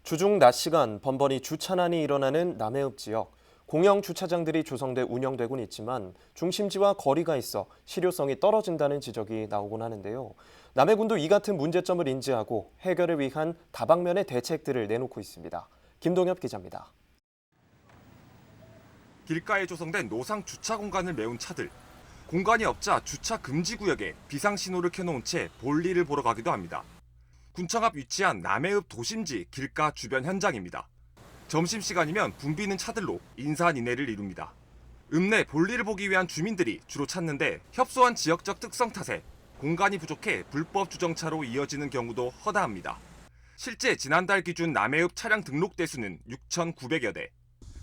주중 낮 시간 번번이 주차난이 일어나는 남해읍 지역. 공영 주차장들이 조성돼 운영되곤 있지만 중심지와 거리가 있어 실효성이 떨어진다는 지적이 나오곤 하는데요. 남해군도 이 같은 문제점을 인지하고 해결을 위한 다방면의 대책들을 내놓고 있습니다. 김동엽 기자입니다. 길가에 조성된 노상 주차 공간을 메운 차들. 공간이 없자 주차 금지 구역에 비상신호를 켜놓은 채 볼일을 보러 가기도 합니다. 군청 앞 위치한 남해읍 도심지 길가 주변 현장입니다. 점심시간이면 붐비는 차들로 인산인해를 이룹니다. 읍 내 볼일을 보기 위한 주민들이 주로 찾는데 협소한 지역적 특성 탓에 공간이 부족해 불법 주정차로 이어지는 경우도 허다합니다. 실제 지난달 기준 남해읍 차량 등록 대수는 6,900여 대.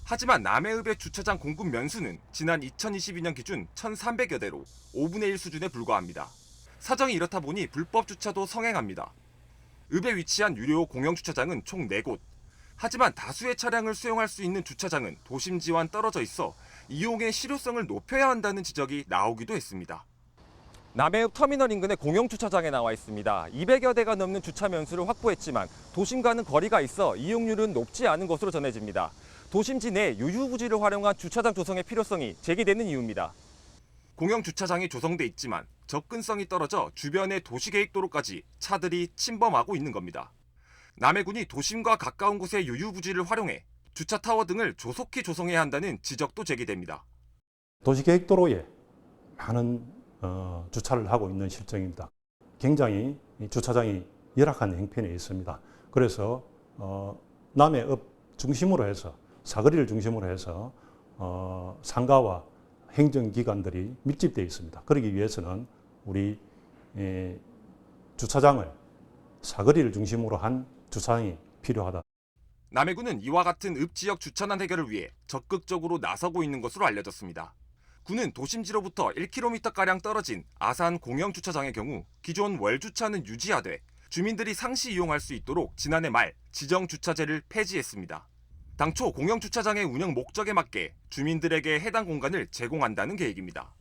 하지만 남해읍의 주차장 공급 면수는 지난 2022년 기준 1,300여 대로 5분의 1 수준에 불과합니다. 사정이 이렇다 보니 불법 주차도 성행합니다. 읍에 위치한 유료 공영 주차장은 총 4곳. 하지만 다수의 차량을 수용할 수 있는 주차장은 도심지와는 떨어져 있어 이용의 실효성을 높여야 한다는 지적이 나오기도 했습니다. 남해읍 터미널 인근의 공영 주차장에 나와 있습니다. 200여 대가 넘는 주차 면수를 확보했지만 도심과는 거리가 있어 이용률은 높지 않은 것으로 전해집니다. 도심지 내 유휴부지를 활용한 주차장 조성의 필요성이 제기되는 이유입니다. 공영 주차장이 조성돼 있지만 접근성이 떨어져 주변의 도시계획도로까지 차들이 침범하고 있는 겁니다. 남해군이 도심과 가까운 곳의 유휴부지를 활용해 주차 타워 등을 조속히 조성해야 한다는 지적도 제기됩니다. 도시계획도로에 많은 주차를 하고 있는 실정입니다. 굉장히 주차장이 열악한 형편에 있습니다. 그래서 남해읍 중심으로 해서 사거리를 중심으로 해서 상가와 행정기관들이 밀집되어 있습니다. 그러기 위해서는 우리 주차장을 사거리를 중심으로 한 주차장이 필요하다. 남해군은 이와 같은 읍 지역 주차난 해결을 위해 적극적으로 나서고 있는 것으로 알려졌습니다. 군은 도심지로부터 1km가량 떨어진 아산 공영주차장의 경우 기존 월주차는 유지하되 주민들이 상시 이용할 수 있도록 지난해 말 지정주차제를 폐지했습니다. 당초 공영주차장의 운영 목적에 맞게 주민들에게 해당 공간을 제공한다는 계획입니다.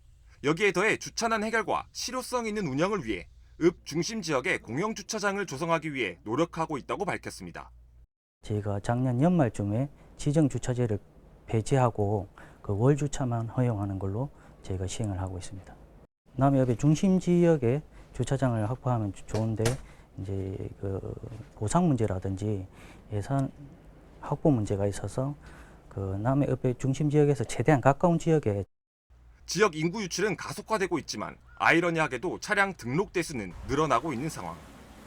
여기에 더해 주차난 해결과 실효성 있는 운영을 위해 읍 중심 지역에 공영주차장을 조성하기 위해 노력하고 있다고 밝혔습니다. 저희가 작년 연말쯤에 지정주차제를 폐지하고 그 월주차만 허용하는 걸로 저희가 시행을 하고 있습니다. 남해읍의 중심 지역에 주차장을 확보하면 좋은데 이제 그 보상 문제라든지 예산 확보 문제가 있어서 그 남해읍의 중심 지역에서 최대한 가까운 지역에 지역 인구 유출은 가속화되고 있지만 아이러니하게도 차량 등록 대수는 늘어나고 있는 상황.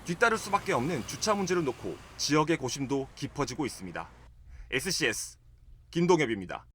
뒤따를 수밖에 없는 주차 문제를 놓고 지역의 고심도 깊어지고 있습니다. SCS 김동엽입니다.